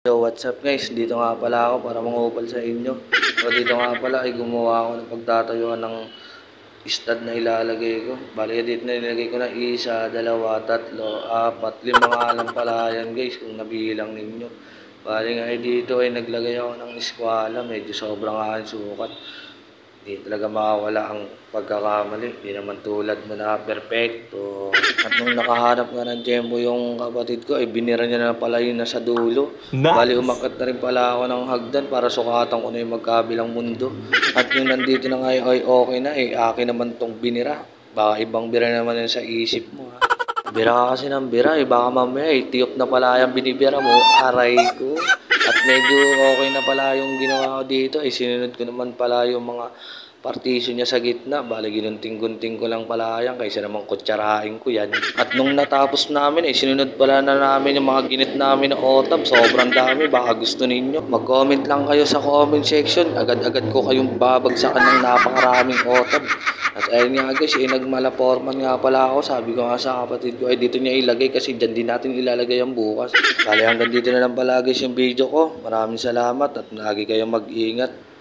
Yo, what's up guys? Dito nga pala ako para mangupal sa inyo. So dito nga pala ay gumawa ako ng pagtatayuan ng stud na ilalagay ko. Bali dito na nilagay ko na isa, dalawa, tatlo, apat, limang alam pala yan guys kung nabilang ninyo. Bali nga dito ay naglagay ako ng eskwala, medyo sobrang aking sukat. Hindi talaga makawala ang pagkakamali. Hindi naman tulad mo na perfecto. At nung nakahanap nga ng Jembo yung kapatid ko, ay binira niya na pala yun nasa dulo. Nice. Bali, umakyat na rin pala ako ng hagdan para sukatan ko na yung magkabilang mundo. At yung nandito na ngayon ay okay na eh. Akin naman tong binira. Baka ibang bira naman yan sa isip mo ha. Bira ka kasi ng bira eh. Baka mamaya eh, tiyok na pala yung binibira mo. Aray ko. At medyo okay na pala yung ginawa ko dito. Eh, sinunod ko naman pala yung mga partition niya sa gitna. Bali, ginunting-gunting ko lang pala yan. Kaysa naman kutsarahin ko yan. At nung natapos namin, eh, sinunod pala na namin yung mga ginit namin na otab. Sobrang dami. Baka gusto ninyo. Mag-comment lang kayo sa comment section. Agad-agad ko kayong babagsakan ng napakaraming otab. At ayun nga guys, nagmalaporman nga pala ako. Sabi ko nga sa kapatid ko, ay dito niya ilagay kasi dyan din natin ilalagay ang bukas. Bali hanggang dito na lang pala guys yung video ko. Maraming salamat at lagi kayong mag-ingat.